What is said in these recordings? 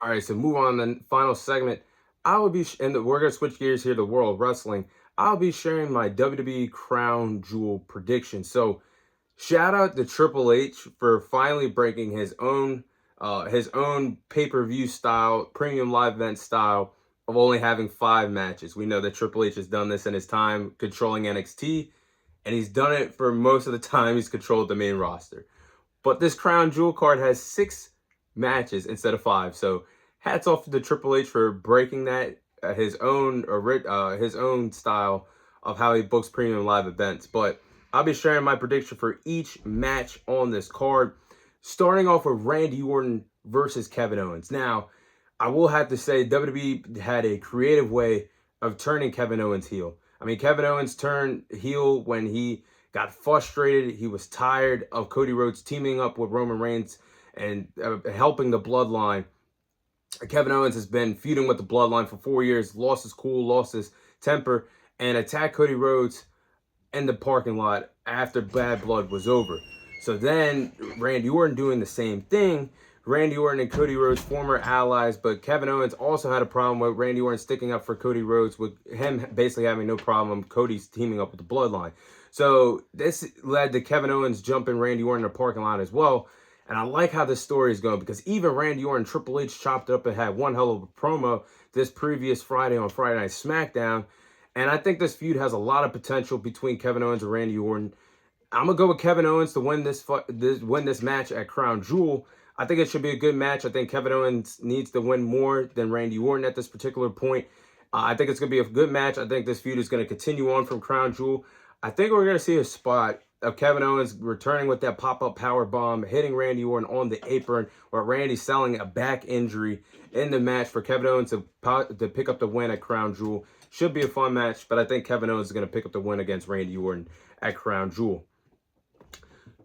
All right, so move on to the final segment. I will be, we're going to switch gears here to World Wrestling. I'll be sharing my WWE Crown Jewel prediction. So, shout out to Triple H for finally breaking his own pay-per-view style, premium live event style of only having 5 matches. We know that Triple H has done this in his time controlling NXT, and he's done it for most of the time he's controlled the main roster. But this Crown Jewel card has 6 matches instead of 5. So hats off to Triple H for breaking that his own style of how he books premium live events. But I'll be sharing my prediction for each match on this card, starting off with Randy Orton versus Kevin Owens. Now, I will have to say WWE had a creative way of turning Kevin Owens heel. I mean, Kevin Owens turned heel when he got frustrated. He was tired of Cody Rhodes teaming up with Roman Reigns and helping the Bloodline. Kevin Owens has been feuding with the Bloodline for 4 years, lost his cool, lost his temper, and attacked Cody Rhodes in the parking lot after Bad Blood was over. So then Randy Orton doing the same thing. Randy Orton and Cody Rhodes, former allies, but Kevin Owens also had a problem with Randy Orton sticking up for Cody Rhodes, with him basically having no problem Cody's teaming up with the Bloodline. So this led to Kevin Owens jumping Randy Orton in the parking lot as well. And I like how this story is going, because even Randy Orton, Triple H chopped it up and had one hell of a promo this previous Friday on Friday Night SmackDown. And I think this feud has a lot of potential between Kevin Owens and Randy Orton. I'm going to go with Kevin Owens to win this match at Crown Jewel. I think it should be a good match. I think Kevin Owens needs to win more than Randy Orton at this particular point. I think it's going to be a good match. I think this feud is going to continue on from Crown Jewel. I think we're going to see a spot of Kevin Owens returning with that pop-up power bomb, hitting Randy Orton on the apron, or Randy selling a back injury in the match for Kevin Owens to pick up the win at Crown Jewel. Should be a fun match, but I think Kevin Owens is going to pick up the win against Randy Orton at Crown Jewel.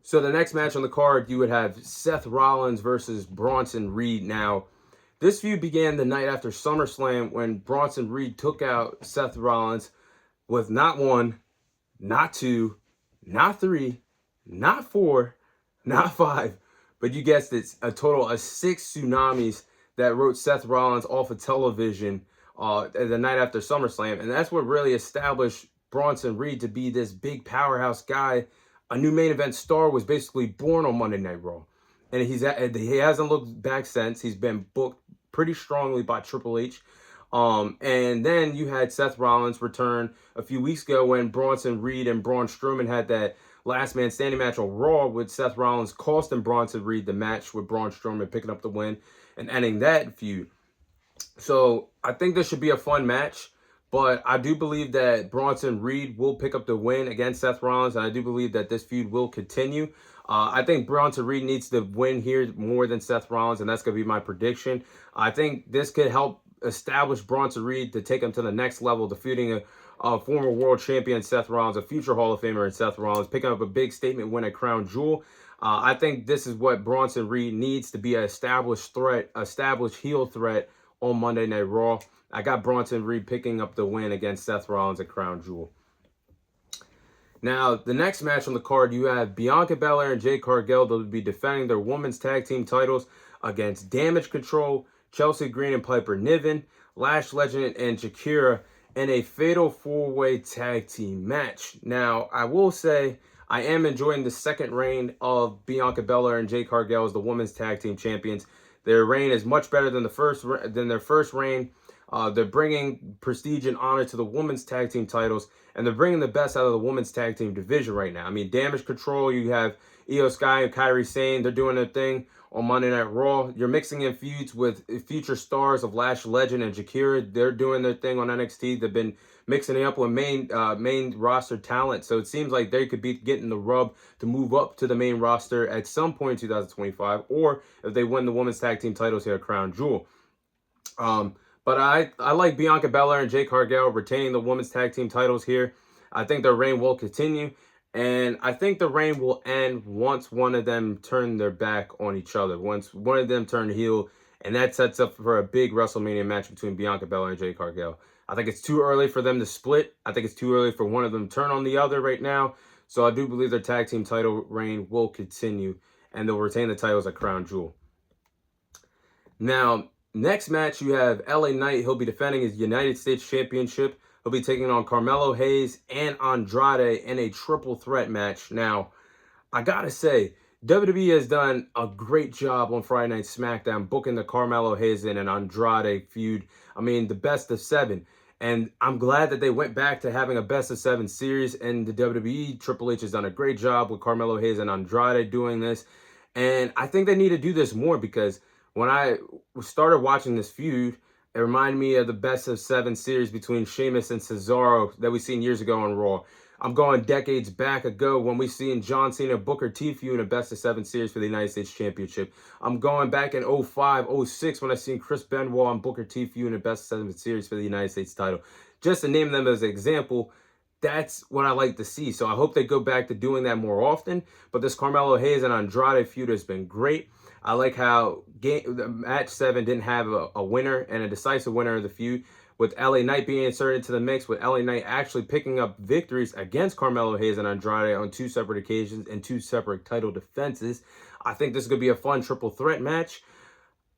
So the next match on the card, you would have Seth Rollins versus Bronson Reed. Now, this feud began the night after SummerSlam when Bronson Reed took out Seth Rollins with not 1, not 2, not 3, not 4, not 5, but you guessed it, a total of 6 tsunamis that wrote Seth Rollins off of television the night after SummerSlam. And that's what really established Bronson Reed to be this big powerhouse guy. A new main event star was basically born on Monday Night Raw. And he hasn't looked back since. He's been booked pretty strongly by Triple H. And then you had Seth Rollins return a few weeks ago when Bronson Reed and Braun Strowman had that last man standing match on Raw, with Seth Rollins costing Bronson Reed the match, with Braun Strowman picking up the win and ending that feud. So I think this should be a fun match, but I do believe that Bronson Reed will pick up the win against Seth Rollins, and I do believe that this feud will continue. I think Bronson Reed needs to win here more than Seth Rollins, and that's going to be my prediction. I think this could help establish Bronson Reed to take him to the next level, defeating a former world champion Seth Rollins, a future Hall of Famer in Seth Rollins, picking up a big statement win at Crown Jewel. I think this is what Bronson Reed needs to be an established heel threat on Monday Night Raw. I got Bronson Reed picking up the win against Seth Rollins at Crown Jewel. Now, the next match on the card, you have Bianca Belair and Jade Cargill. They'll be defending their women's tag team titles against Damage Control, Chelsea Green and Piper Niven, Lash Legend, and Shakira in a fatal 4-way tag team match. Now, I will say I am enjoying the second reign of Bianca Belair and Jade Cargill as the women's tag team champions. Their reign is much better than their first reign. They're bringing prestige and honor to the women's tag team titles, and they're bringing the best out of the women's tag team division right now. I mean, Damage Control, you have Io Sky and Kairi Sane. They're doing their thing on Monday Night Raw. You're mixing in feuds with future stars of Lash Legend and Shakira. They're doing their thing on NXT. They've been mixing it up with main roster talent. So it seems like they could be getting the rub to move up to the main roster at some point in 2025, or if they win the women's tag team titles here at Crown Jewel. But I like Bianca Belair and Jade Cargill retaining the women's tag team titles here. I think their reign will continue. And I think the reign will end once one of them turn their back on each other. Once one of them turn heel. And that sets up for a big WrestleMania match between Bianca Belair and Jade Cargill. I think it's too early for them to split. I think it's too early for one of them to turn on the other right now. So I do believe their tag team title reign will continue. And they'll retain the titles at Crown Jewel. Now, Next match, you have LA Knight. He'll be defending his United States Championship. He'll be taking on Carmelo Hayes and Andrade in a triple threat match. Now, I gotta say, WWE has done a great job on Friday Night SmackDown booking the Carmelo Hayes and Andrade feud. I mean, the best of 7. And I'm glad that they went back to having a best of 7 series in the WWE. Triple H has done a great job with Carmelo Hayes and Andrade doing this. And I think they need to do this more, because when I started watching this feud, it reminded me of the best of 7 series between Sheamus and Cesaro that we seen years ago on Raw. I'm going decades back ago when we seen John Cena Booker T feud in a best of 7 series for the United States Championship. I'm going back in 05, 06 when I seen Chris Benoit and Booker T feud in a best of 7 series for the United States title. Just to name them as an example, that's what I like to see. So I hope they go back to doing that more often. But this Carmelo Hayes and Andrade feud has been great. I like how the match 7 didn't have a winner and a decisive winner of the feud, with LA Knight being inserted into the mix, with LA Knight actually picking up victories against Carmelo Hayes and Andrade on 2 separate occasions and 2 separate title defenses. I think this is going to be a fun triple threat match.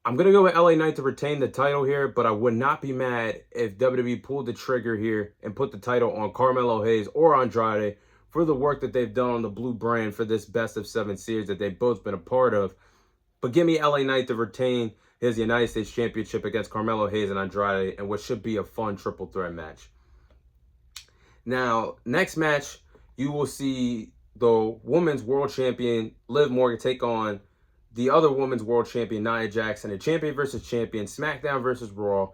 I'm going to go with LA Knight to retain the title here, but I would not be mad if WWE pulled the trigger here and put the title on Carmelo Hayes or Andrade for the work that they've done on the Blue brand for this best of 7 series that they've both been a part of. But give me LA Knight to retain his United States Championship against Carmelo Hayes and Andrade in what should be a fun triple threat match. Now, next match, you will see the Women's World Champion Liv Morgan take on the other Women's World Champion Nia Jax, a champion versus champion, SmackDown versus Raw,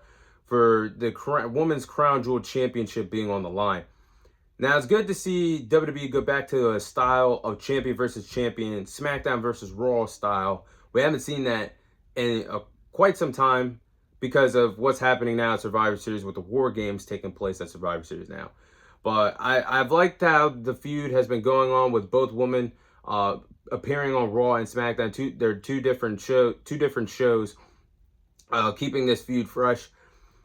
for the Women's Crowj Jewel Championship being on the line. Now, it's good to see WWE go back to a style of champion versus champion, SmackDown versus Raw style. We haven't seen that in quite some time because of what's happening now at Survivor Series with the War Games taking place at Survivor Series now. But I've liked how the feud has been going on with both women appearing on Raw and SmackDown. They're two different shows, keeping this feud fresh.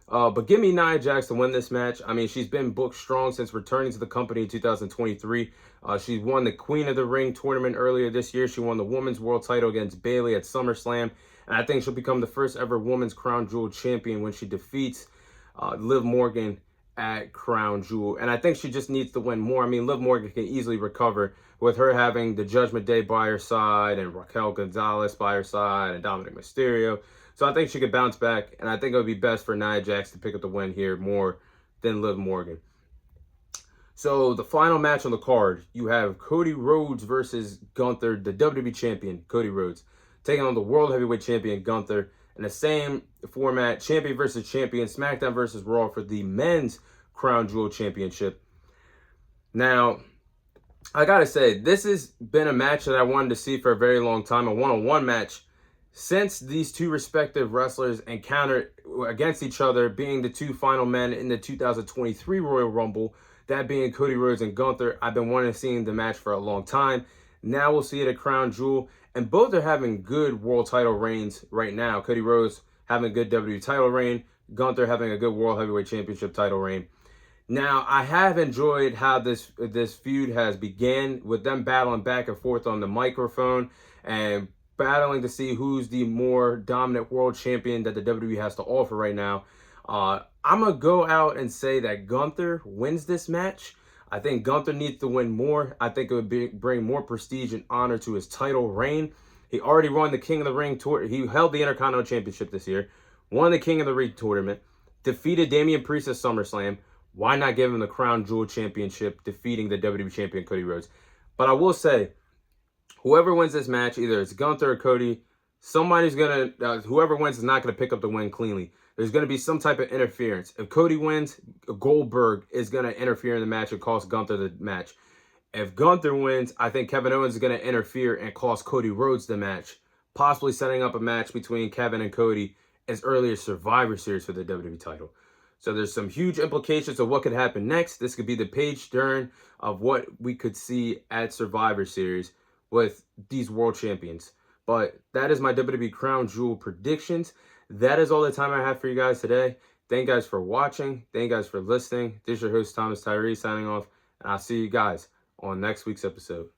But give me Nia Jax to win this match. I mean, she's been booked strong since returning to the company in 2023. She won the Queen of the Ring tournament earlier this year. She won the Women's World title against Bayley at SummerSlam. And I think she'll become the first ever Women's Crowj Jewel champion when she defeats Liv Morgan at Crowj Jewel. And I think she just needs to win more. I mean, Liv Morgan can easily recover with her having the Judgment Day by her side and Raquel Gonzalez by her side and Dominic Mysterio. So I think she could bounce back, and I think it would be best for Nia Jax to pick up the win here more than Liv Morgan. So the final match on the card, you have Cody Rhodes versus Gunther, the WWE champion, Cody Rhodes, taking on the World Heavyweight Champion, Gunther, in the same format, champion versus champion, SmackDown versus Raw for the Men's Crowj Jewel Championship. Now, I gotta say, this has been a match that I wanted to see for a very long time, a one-on-one match. Since these two respective wrestlers encountered against each other, being the 2 final men in the 2023 Royal Rumble, that being Cody Rhodes and Gunther, I've been wanting to see the match for a long time. Now we'll see it at Crowj Jewel, and both are having good world title reigns right now. Cody Rhodes having a good WWE title reign, Gunther having a good World Heavyweight Championship title reign. Now, I have enjoyed how this feud has began with them battling back and forth on the microphone and battling to see who's the more dominant world champion that the WWE has to offer right now. I'm going to go out and say that Gunther wins this match. I think Gunther needs to win more. I think it would bring more prestige and honor to his title reign. He already won the King of the Ring tour. He held the Intercontinental Championship this year, won the King of the Ring tournament, defeated Damian Priest at SummerSlam. Why not give him the Crowj Jewel Championship, defeating the WWE Champion Cody Rhodes? But I will say, whoever wins this match, either it's Gunther or Cody, somebody's going to, whoever wins is not going to pick up the win cleanly. There's going to be some type of interference. If Cody wins, Goldberg is going to interfere in the match and cost Gunther the match. If Gunther wins, I think Kevin Owens is going to interfere and cost Cody Rhodes the match, possibly setting up a match between Kevin and Cody as early as Survivor Series for the WWE title. So there's some huge implications of what could happen next. This could be the page turn of what we could see at Survivor Series with these world champions. But that is my WWE Crowj Jewel predictions. That is all the time I have for you guys today. Thank you guys for watching. Thank you guys for listening. This is your host, Thomas Tyree, signing off. And I'll see you guys on next week's episode.